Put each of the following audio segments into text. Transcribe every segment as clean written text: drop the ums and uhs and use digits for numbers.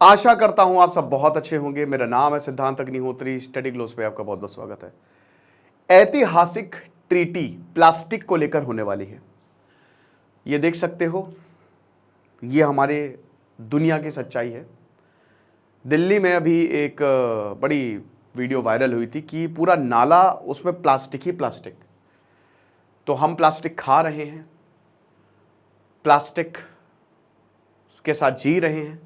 आशा करता हूं आप सब बहुत अच्छे होंगे। मेरा नाम है सिद्धांत अग्निहोत्री। स्टडी ग्लोस पे आपका बहुत बहुत स्वागत है। ऐतिहासिक ट्रीटी प्लास्टिक को लेकर होने वाली है। ये देख सकते हो, ये हमारे दुनिया की सच्चाई है। दिल्ली में अभी एक बड़ी वीडियो वायरल हुई थी कि पूरा नाला उसमें प्लास्टिक ही प्लास्टिक। तो हम प्लास्टिक खा रहे हैं, प्लास्टिक के साथ जी रहे हैं,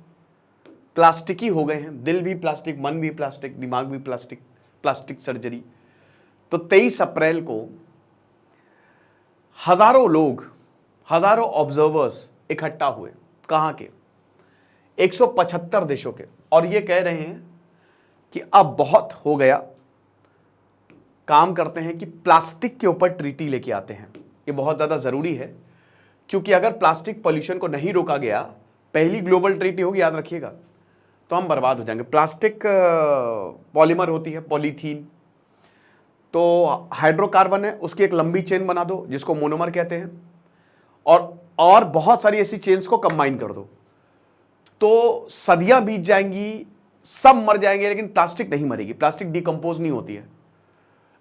प्लास्टिक ही हो गए हैं। दिल भी प्लास्टिक, मन भी प्लास्टिक, दिमाग भी प्लास्टिक, प्लास्टिक सर्जरी। तो 23 अप्रैल को हजारों लोग, हजारों ऑब्जर्वर्स इकट्ठा हुए। कहां के? 175 देशों के। और ये कह रहे हैं कि अब बहुत हो गया, काम करते हैं कि प्लास्टिक के ऊपर ट्रीटी लेके आते हैं। ये बहुत ज्यादा जरूरी है, क्योंकि अगर प्लास्टिक पॉल्यूशन को नहीं रोका गया, पहली ग्लोबल ट्रीटी होगी, याद रखिएगा, तो हम बर्बाद हो जाएंगे। प्लास्टिक पॉलीमर होती है, पॉलीथीन, तो हाइड्रोकार्बन है, उसकी एक लंबी चेन बना दो जिसको मोनोमर कहते हैं, और बहुत सारी ऐसी चेन्स को कंबाइन कर दो, तो सदियां बीत जाएंगी, सब मर जाएंगे, लेकिन प्लास्टिक नहीं मरेगी। प्लास्टिक डिकम्पोज नहीं होती है।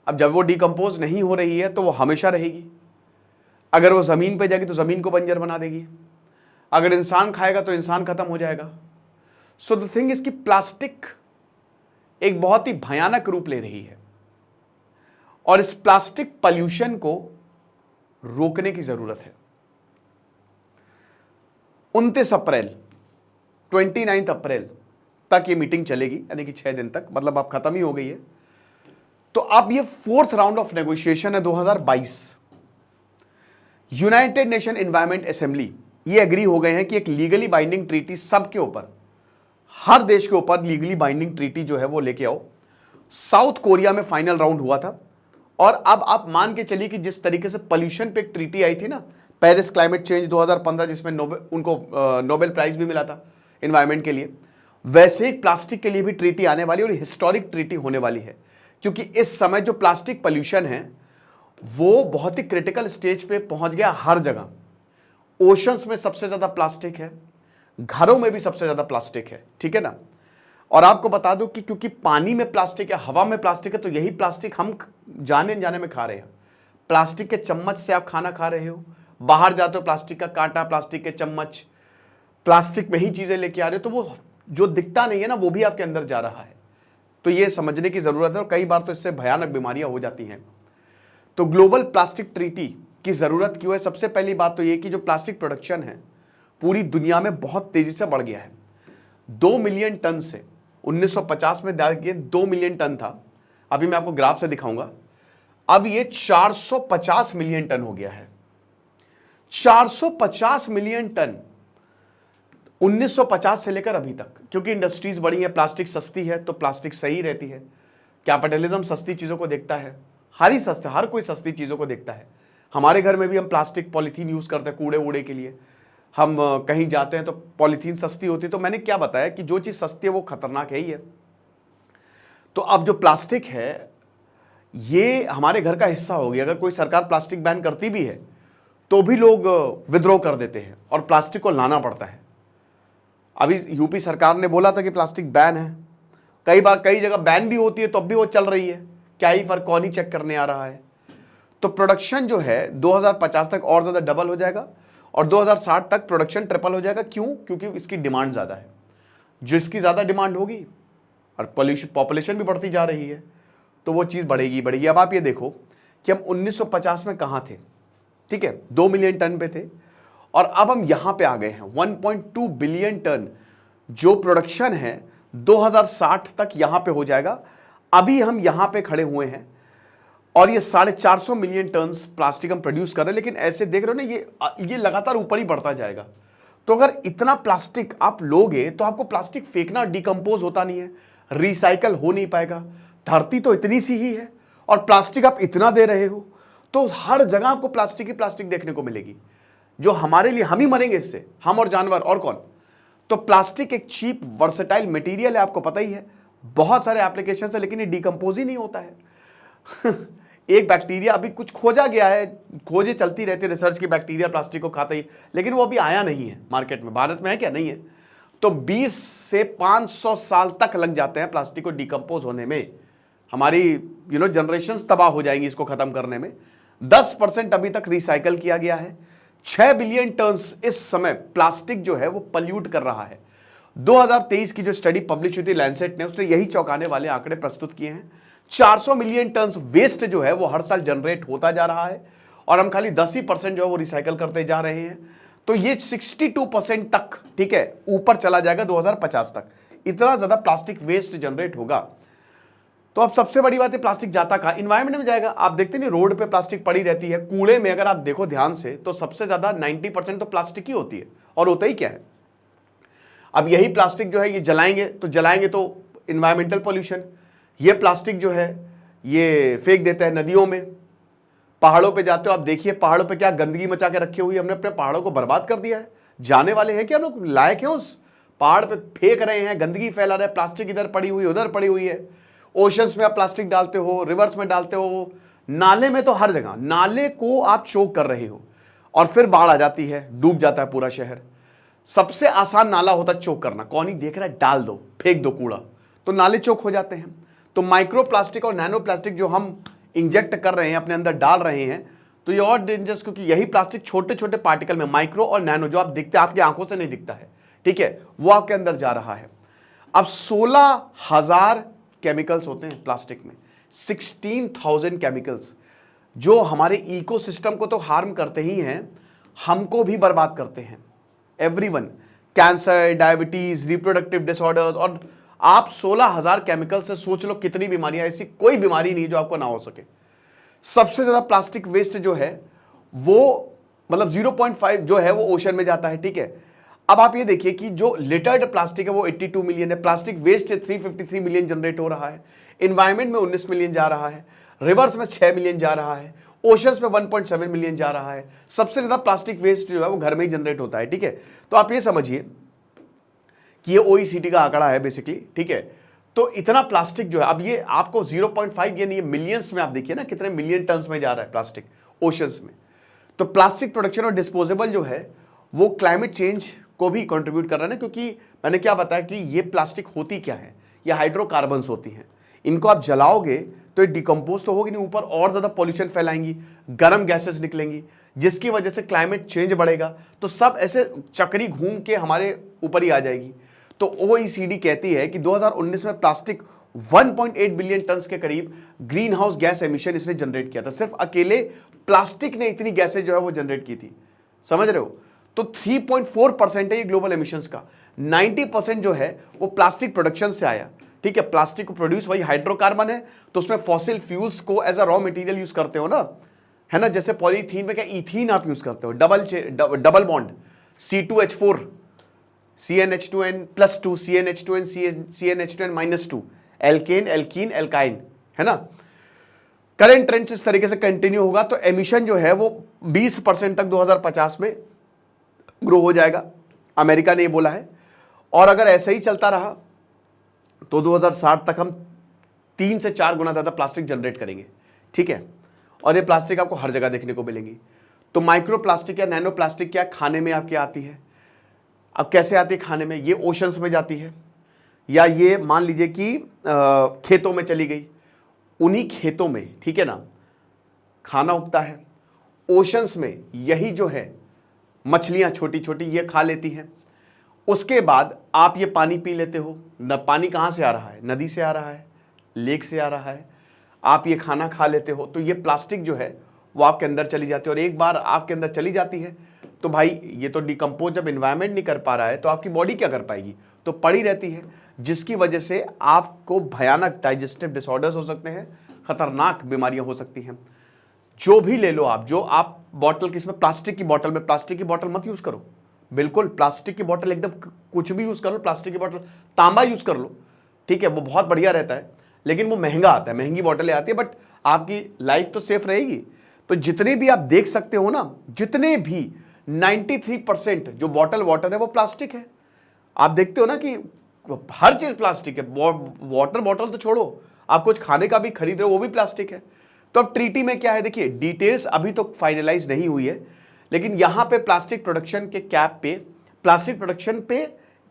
अब जब वो डिकम्पोज नहीं हो रही है तो वो हमेशा रहेगी। अगर वो जमीन पे जाएगी तो जमीन को बंजर बना देगी। अगर इंसान खाएगा तो इंसान खत्म हो जाएगा। सो द थिंग इज कि प्लास्टिक एक बहुत ही भयानक रूप ले रही है, और इस प्लास्टिक पॉल्यूशन को रोकने की जरूरत है। 29 अप्रैल 29 अप्रैल तक ये मीटिंग चलेगी, यानी कि 6 दिन तक, मतलब अब खत्म ही हो गई है। तो अब ये 4th राउंड ऑफ नेगोशिएशन है 2022। यूनाइटेड नेशन एनवायरमेंट असेंबली ये एग्री हो गए हैं कि एक लीगली बाइंडिंग ट्रीटी सबके ऊपर, हर देश के ऊपर लीगली बाइंडिंग ट्रीटी जो है वो लेके आओ। साउथ कोरिया में फाइनल राउंड हुआ था, और अब आप मान के चलिए कि जिस तरीके से पॉल्यूशन पे एक ट्रीटी आई थी ना, पेरिस क्लाइमेट चेंज 2015, जिसमें उनको नोबेल प्राइज भी मिला था एनवायरमेंट के लिए, वैसे ही प्लास्टिक के लिए भी ट्रीटी आने वाली, और हिस्टोरिक ट्रीटी होने वाली है। क्योंकि इस समय जो प्लास्टिक पॉल्यूशन है वो बहुत ही क्रिटिकल स्टेज पे पहुंच गया हर जगह। ओशंस में सबसे ज्यादा प्लास्टिक है, घरों में भी सबसे ज्यादा प्लास्टिक है, ठीक है ना। और आपको बता दूं कि क्योंकि पानी में प्लास्टिक है, हवा में प्लास्टिक है, तो यही प्लास्टिक हम जाने जाने में खा रहे हैं। प्लास्टिक के चम्मच से आप खाना खा रहे हो, बाहर जाते हो प्लास्टिक का कांटा, प्लास्टिक के चम्मच, प्लास्टिक में ही चीजें लेके आ रहे हो, तो वो जो दिखता नहीं है ना, वो भी आपके अंदर जा रहा है। तो ये समझने की जरूरत है, और कई बार तो इससे भयानक बीमारियां हो जाती हैं। तो ग्लोबल प्लास्टिक ट्रीटी की जरूरत क्यों है? सबसे पहली बात तो ये कि जो प्लास्टिक प्रोडक्शन है पूरी दुनिया में बहुत तेजी से बढ़ गया है। 2 मिलियन टन से 1950 में 2 मिलियन टन था, अभी मैं आपको ग्राफ से दिखाऊंगा, अब ये 450 मिलियन टन हो गया है। 450 मिलियन टन 1950 से लेकर अभी तक, क्योंकि इंडस्ट्रीज बढ़ी है, प्लास्टिक सस्ती है, तो प्लास्टिक सही रहती है। कैपिटलिज्म सस्ती चीजों को देखता है, हर कोई सस्ती चीजों को देखता है। हमारे घर में भी हम प्लास्टिक पॉलीथीन यूज करते हैं कूड़े वूड़े के लिए। हम कहीं जाते हैं तो पॉलीथीन सस्ती होती है। तो मैंने क्या बताया कि जो चीज सस्ती है वो खतरनाक है ही है। तो अब जो प्लास्टिक है ये हमारे घर का हिस्सा हो गया। अगर कोई सरकार प्लास्टिक बैन करती भी है तो भी लोग विद्रोह कर देते हैं और प्लास्टिक को लाना पड़ता है। अभी यूपी सरकार ने बोला था कि प्लास्टिक बैन है, कई बार कई जगह बैन भी होती है तो अब भी वो चल रही है। क्या ही फर्क, कौन ही चेक करने आ रहा है। तो प्रोडक्शन जो है 2050 तक और ज्यादा डबल हो जाएगा, और 2060 तक प्रोडक्शन ट्रिपल हो जाएगा। क्यों? क्योंकि इसकी डिमांड ज्यादा है। जिसकी ज्यादा डिमांड होगी और पॉपुलेशन भी बढ़ती जा रही है, तो वो चीज बढ़ेगी बढ़ेगी। अब आप ये देखो कि हम 1950 में कहां थे, ठीक है, 2 मिलियन टन पे थे, और अब हम यहां पे आ गए हैं 1.2 बिलियन टन। जो प्रोडक्शन है 2060 तक यहां पे हो जाएगा। अभी हम यहां पे खड़े हुए हैं, और ये 450 मिलियन टन प्लास्टिक हम प्रोड्यूस कर रहे हैं। लेकिन ऐसे देख रहे हो ना, ये लगातार ऊपर ही बढ़ता जाएगा। तो अगर इतना प्लास्टिक आप लोगे तो आपको प्लास्टिक फेंकना, डिकम्पोज होता नहीं है, रिसाइकल हो नहीं पाएगा। धरती तो इतनी सी ही है, और प्लास्टिक आप इतना दे रहे हो, तो हर जगह आपको प्लास्टिक ही प्लास्टिक देखने को मिलेगी, जो हमारे लिए, हम ही मरेंगे इससे, हम और जानवर, और कौन। तो प्लास्टिक एक चीप वर्सेटाइल मटेरियल है, आपको पता ही है, बहुत सारे एप्लीकेशन है, लेकिन ये डिकम्पोज ही नहीं होता है। एक बैक्टीरिया अभी कुछ खोजा गया है, खोजें चलती रहती है रिसर्च की, बैक्टीरिया प्लास्टिक को खाता ही, लेकिन वो अभी आया नहीं है मार्केट में। भारत में है क्या? नहीं है। तो 20 से 500 साल तक लग जाते हैं प्लास्टिक को डिकम्पोज होने में। हमारी जनरेशंस तबाह हो जाएंगी इसको खत्म करने में। 10% अभी तक रिसाइकल किया गया है। 6 बिलियन टन इस समय प्लास्टिक जो है वो पल्यूट कर रहा है। 2023 की जो स्टडी पब्लिश हुई थी लैंसेट ने, उसने यही चौंकाने वाले आंकड़े प्रस्तुत किए हैं। 400 मिलियन टन वेस्ट जो है वो हर साल जनरेट होता जा रहा है और हम खाली 10% जो है वो रिसाइकल करते जा रहे हैं। तो ये 62% तक, ठीक है, ऊपर चला जाएगा 2050 तक। इतना ज्यादा प्लास्टिक वेस्ट जनरेट होगा। तो अब सबसे बड़ी बात है, प्लास्टिक जाता कहां? इन्वायरमेंट में जाएगा। आप देखते नहीं रोड पे प्लास्टिक पड़ी रहती है, कूड़े में अगर आप देखो ध्यान से तो सबसे ज्यादा 90% तो प्लास्टिक ही होती है। और होता ही क्या है, अब यही प्लास्टिक जो है ये जलाएंगे तो इन्वायरमेंटल पॉल्यूशन। ये प्लास्टिक जो है ये फेंक देता है नदियों में। पहाड़ों पे जाते हो आप, देखिए पहाड़ों पे क्या गंदगी मचा के रखी हुई है। हमने अपने पहाड़ों को बर्बाद कर दिया है। जाने वाले हैं क्या लोग लायक हैं उस पहाड़ पे? फेंक रहे हैं, गंदगी फैला रहे हैं, प्लास्टिक इधर पड़ी हुई उधर पड़ी हुई है। ओशंस में आप प्लास्टिक डालते हो, रिवर्स में डालते हो, नाले में तो हर जगह। नाले को आप चोक कर रहे हो और फिर बाढ़ आ जाती है, डूब जाता है पूरा शहर। सबसे आसान नाला होता है चोक करना। कौन ही देख रहा है? डाल दो, फेंक दो कूड़ा, तो नाले चोक हो जाते हैं। तो माइक्रो प्लास्टिक और नैनो प्लास्टिक जो हम इंजेक्ट कर रहे हैं, अपने अंदर डाल रहे हैं, तो ये और डेंजरस, क्योंकि यही प्लास्टिक छोटे छोटे पार्टिकल में, माइक्रो और नैनो, जो आप दिखते हैं आपकी आंखों से नहीं दिखता है, ठीक है, वो आपके अंदर जा रहा है। अब 16,000 केमिकल्स होते हैं प्लास्टिक में, 16,000 केमिकल्स जो हमारे इकोसिस्टम को तो हार्म करते ही हैं, हमको भी बर्बाद करते हैं। Everyone, cancer, diabetes, reproductive disorders, और आप 16,000 केमिकल से सोच लो कितनी बीमारियां। ऐसी कोई बीमारी नहीं जो आपको ना हो सके। सबसे ज्यादा प्लास्टिक वेस्ट जो है वो मतलब 0.5 जो है वो ओशन में जाता है, ठीक है। अब आप ये देखिए कि जो लिटर्ड प्लास्टिक है वो 82 मिलियन है, प्लास्टिक वेस्ट 353 मिलियन जनरेट हो रहा है, एनवायरमेंट में 19 मिलियन जा रहा है, रिवर्स में 6 मिलियन जा रहा है, ओशंस में 1.7 मिलियन जा रहा है। सबसे ज्यादा प्लास्टिक वेस्ट जो है वो घर में ही जनरेट होता है, ठीक है। तो आप ये समझिए कि ये OECD का आंकड़ा है बेसिकली, ठीक है। तो इतना प्लास्टिक जो है, अब ये आपको 0.5 ये नहीं, मिलियंस में आप देखिए ना कितने मिलियन टन्स में जा रहा है प्लास्टिक ओशंस में। तो प्लास्टिक प्रोडक्शन और डिस्पोजेबल जो है वो क्लाइमेट चेंज को भी कंट्रीब्यूट कर रहा है, क्योंकि मैंने क्या बताया कि ये प्लास्टिक होती क्या है, ये हाइड्रोकार्बन्स होती हैं। इनको आप जलाओगे तो ये डिकम्पोज तो होगी नहीं, ऊपर और ज्यादा पॉल्यूशन फैलाएंगी, गर्म गैसेस निकलेंगी, जिसकी वजह से क्लाइमेट चेंज बढ़ेगा। तो सब ऐसे चक्री घूम के हमारे ऊपर ही आ जाएगी। तो OECD कहती है कि 2019 में प्लास्टिक 1.8 बिलियन टन के करीब ग्रीन हाउस गैस एमिशन इसने जनरेट किया था। सिर्फ अकेले प्लास्टिक ने इतनी गैसें जो है वो जनरेट की थी, समझ रहे हो। तो 3.4% है ये ग्लोबल एमिशंस का। 90% जो है वो प्लास्टिक प्रोडक्शन से आया, ठीक है। प्लास्टिक को प्रोड्यूस वही हाइड्रोकार्बन है, तो उसमें फॉसिल फ्यूल्स को as a raw material use करते हो ना, है ना। जैसे पॉलीथीन में क्या इथीन आप यूज करते हो, double bond C2H4 CnH2n+2 CnH2n CnH2n-2 alkane alkene alkyne, है ना। करंट ट्रेंड इस तरीके से कंटिन्यू होगा तो एमिशन जो है वो 20% तक 2050 में ग्रो हो जाएगा, अमेरिका ने ये बोला है। और अगर ऐसा ही चलता रहा तो 2060 तक हम 3 से 4 गुना ज्यादा प्लास्टिक जनरेट करेंगे, ठीक है। और ये प्लास्टिक आपको हर जगह देखने को मिलेंगी। तो माइक्रो प्लास्टिक या नैनो प्लास्टिक क्या खाने में आपके आती है? अब कैसे आती है खाने में? ये ओशंस में जाती है, या ये मान लीजिए कि खेतों में चली गई, उन्हीं खेतों में, ठीक है ना, खाना उगता है। ओशंस में यही जो है मछलियां छोटी छोटी ये खा लेती हैं। उसके बाद आप ये पानी पी लेते हो। न पानी कहाँ से आ रहा है? नदी से आ रहा है, लेक से आ रहा है। आप ये खाना खा लेते हो तो ये प्लास्टिक जो है वो आपके अंदर चली जाती है। और एक बार आपके अंदर चली जाती है तो भाई ये तो डिकम्पोज जब इन्वायरमेंट नहीं कर पा रहा है तो आपकी बॉडी क्या कर पाएगी? तो पड़ी रहती है, जिसकी वजह से आपको भयानक डाइजेस्टिव डिसऑर्डर्स हो सकते हैं, खतरनाक बीमारियां हो सकती हैं। जो भी ले लो आप, जो आप बॉटल किसमें, प्लास्टिक की बॉटल में, प्लास्टिक की बॉटल मत यूज करो, बिल्कुल प्लास्टिक की बॉटल एकदम कुछ भी यूज कर लो, प्लास्टिक की बॉटल, तांबा यूज कर लो, ठीक है, वो बहुत बढ़िया रहता है, लेकिन वो महंगा आता है, महंगी बॉटलें आती है, बट आपकी लाइफ तो सेफ रहेगी। तो जितने भी आप देख सकते हो ना, जितने भी 93% जो बॉटल वाटर है वो प्लास्टिक है। आप देखते हो ना कि हर चीज प्लास्टिक है। वाटर बॉटल तो छोड़ो, आप कुछ खाने का भी खरीद रहे हो वो भी प्लास्टिक है। तो अब ट्रीटी में क्या है, देखिए डिटेल्स अभी तो फाइनलाइज नहीं हुई है, लेकिन यहां पे प्लास्टिक प्रोडक्शन के कैप पे, प्लास्टिक प्रोडक्शन पे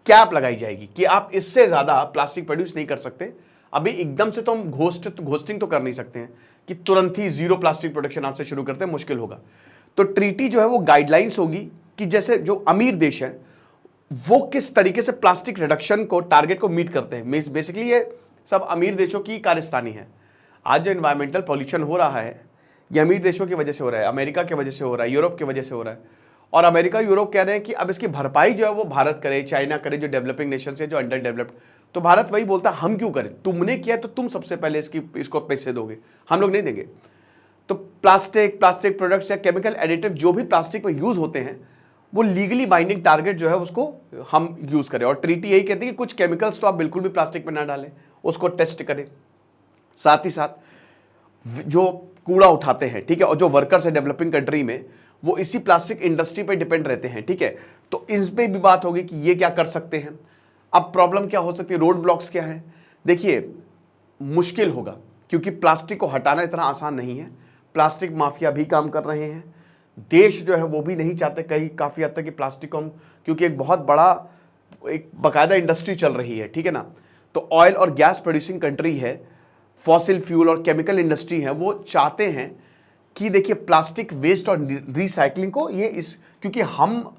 कैप लगाई जाएगी कि आप इससे ज्यादा प्लास्टिक प्रोड्यूस नहीं कर सकते। अभी एकदम से तो हम घोस्टिंग तो कर नहीं सकते हैं कि तुरंत ही जीरो प्लास्टिक प्रोडक्शन आज से शुरू करते हैं, मुश्किल होगा। तो ट्रीटी जो है वो गाइडलाइंस होगी कि जैसे जो अमीर देश है वो किस तरीके से प्लास्टिक रिडक्शन को टारगेट को मीट करते हैं। बेसिकली ये सब अमीर देशों की कारस्तानी है। आज जो एनवायरमेंटल पॉल्यूशन हो रहा है ये अमीर देशों की वजह से हो रहा है, अमेरिका की वजह से हो रहा है, यूरोप की वजह से हो रहा है। और अमेरिका यूरोप कह रहे हैं कि अब इसकी भरपाई जो है वो भारत करे, चाइना करे, जो डेवलपिंग नेशन है, जो अंडर डेवलप्ड। तो भारत वही बोलता है हम क्यों करें, तुमने किया तो तुम सबसे पहले इसको पैसे दोगे, हम लोग नहीं देंगे। तो प्लास्टिक प्रोडक्ट्स या केमिकल एडिटिव जो भी प्लास्टिक में यूज होते हैं वो लीगली बाइंडिंग टारगेट जो है उसको हम यूज करें। और ट्रीटी यही कहती है कि कुछ केमिकल्स तो आप बिल्कुल भी प्लास्टिक में ना डालें, उसको टेस्ट करें। साथ ही साथ जो कूड़ा उठाते हैं, ठीक है, और जो वर्कर्स है डेवलपिंग कंट्री में वो इसी प्लास्टिक इंडस्ट्री पे डिपेंड रहते हैं, ठीक है। तो इस पे भी बात होगी कि ये क्या कर सकते हैं। अब प्रॉब्लम क्या हो सकती है, रोड ब्लॉक्स क्या है। देखिए मुश्किल होगा क्योंकि प्लास्टिक को हटाना इतना आसान नहीं है। प्लास्टिक माफिया भी काम कर रहे हैं, देश जो है वो भी नहीं चाहते कहीं काफी हद तक कि प्लास्टिक को हम, क्योंकि एक बहुत बड़ा एक बाकायदा इंडस्ट्री चल रही है, ठीक है ना। तो ऑयल और गैस प्रोड्यूसिंग कंट्री है, फॉसिल फ्यूल और केमिकल इंडस्ट्री है, वो चाहते हैं कि देखिए प्लास्टिक वेस्ट और रिसाइकलिंग को क्योंकि हम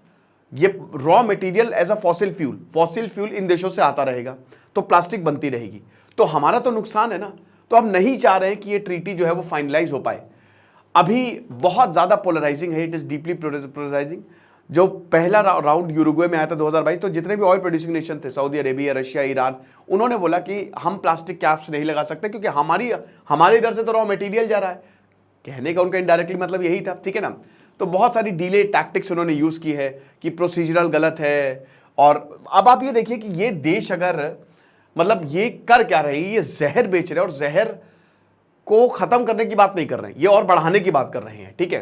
ये raw material as a fossil fuel इन देशों से आता रहेगा तो प्लास्टिक बनती रहेगी, तो हमारा तो नुकसान है ना। तो हम नहीं चाह रहे हैं कि ये ट्रीटी जो है वो फाइनलाइज हो पाए। अभी बहुत ज्यादा पोलराइजिंग है, इट इज डीपली पोलराइजिंग। जो पहला राउंड यूरुग्वे में आया था 2022, तो जितने भी ऑयल प्रोड्यूसिंग नेशन थे, सऊदी अरेबिया, रशिया, ईरान, उन्होंने बोला कि हम प्लास्टिक कैप्स नहीं लगा सकते क्योंकि हमारे इधर से तो रॉ मटेरियल जा रहा है। कहने का उनका इनडायरेक्टली मतलब यही था, ठीक है ना। तो बहुत सारी डीले टैक्टिक्स उन्होंने यूज की है कि प्रोसीजरल गलत है। और अब आप ये देखिए कि ये देश अगर मतलब ये कर क्या रहे हैं, ये जहर बेच रहे हैं और जहर को खत्म करने की बात नहीं कर रहे हैं, ये और बढ़ाने की बात कर रहे हैं, ठीक है।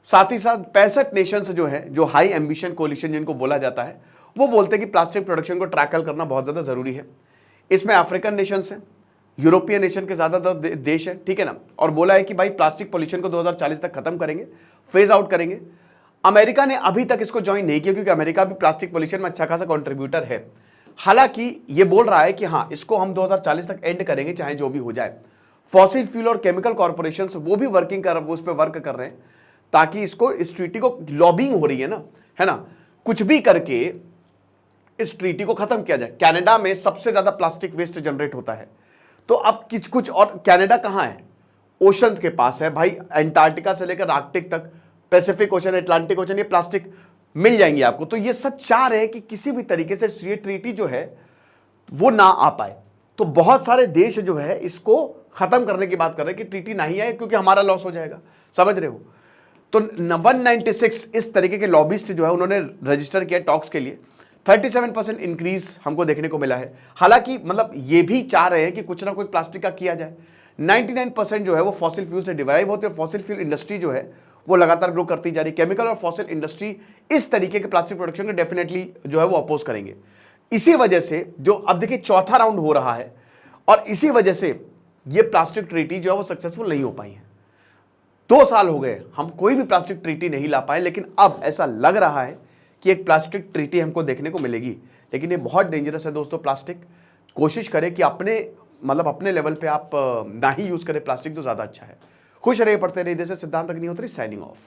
साथ ही साथ 65 नेशंस जो है, जो हाई एम्बिशन कोलिशन जिनको बोला जाता है, वो बोलते हैं कि प्लास्टिक प्रोडक्शन को टैकल करना बहुत ज्यादा जरूरी है। इसमें अफ्रीकन नेशंस हैं, यूरोपियन नेशन के ज्यादातर देश है, ठीक है ना। और बोला है कि भाई प्लास्टिक पॉल्यूशन को 2040 तक खत्म करेंगे, फेज आउट करेंगे। अमेरिका ने अभी तक इसको ज्वाइन नहीं किया क्योंकि अमेरिका भी प्लास्टिक पॉल्यूशन में अच्छा खासा कंट्रीब्यूटर है। हालांकि ये बोल रहा है कि हाँ इसको हम 2040 तक एंड करेंगे चाहे जो भी हो जाए। फॉसिल फ्यूल और केमिकल कॉर्पोरेशंस वो भी उस पर वर्क कर रहे हैं ताकि इस ट्रीटी को, लॉबिंग हो रही है ना, कुछ भी करके इस ट्रीटी को खत्म किया जाए। कनाडा में सबसे ज्यादा प्लास्टिक वेस्ट जनरेट होता है, तो अब कुछ और कनाडा कहां है, ओशन के पास है भाई, अंटार्कटिका से लेकर आर्कटिक तक, पैसिफिक ओशन, अटलांटिक ओशन, ये प्लास्टिक मिल जाएंगे आपको। तो ये सब चाह रहे हैं कि किसी भी तरीके से ये ट्रीटी जो है वो ना आ पाए। तो बहुत सारे देश जो है इसको खत्म करने की बात कर रहे हैं कि ट्रीटी नहीं आए क्योंकि हमारा लॉस हो जाएगा, समझ रहे हो। तो 196 इस तरीके के लॉबिस्ट जो है उन्होंने रजिस्टर किया टॉक्स के लिए। 37% इंक्रीज हमको देखने को मिला है। हालांकि मतलब ये भी चाह रहे हैं कि कुछ ना कुछ प्लास्टिक का किया जाए। 99% जो है वो फॉसिल फ्यूल से डिराइव होते हैं। फॉसिल फ्यूल इंडस्ट्री जो है वो लगातार ग्रो करती जा रही है। केमिकल और फॉसिल इंडस्ट्री इस तरीके के प्लास्टिक प्रोडक्शन को डेफिनेटली जो है वो अपोज करेंगे। इसी वजह से जो अब देखिए चौथा राउंड हो रहा है और इसी वजह से ये प्लास्टिक ट्रीटी जो है वो सक्सेसफुल नहीं हो पाई है। 2 साल हो गए हम कोई भी प्लास्टिक ट्रीटी नहीं ला पाए, लेकिन अब ऐसा लग रहा है कि एक प्लास्टिक ट्रीटी हमको देखने को मिलेगी। लेकिन ये बहुत डेंजरस है दोस्तों प्लास्टिक। कोशिश करें कि अपने लेवल पे आप ना ही यूज करें प्लास्टिक, तो ज्यादा अच्छा है। खुश रहिए, पढ़ते रहिए। जैसे सिद्धांत अग्निहोत्री साइनिंग ऑफ।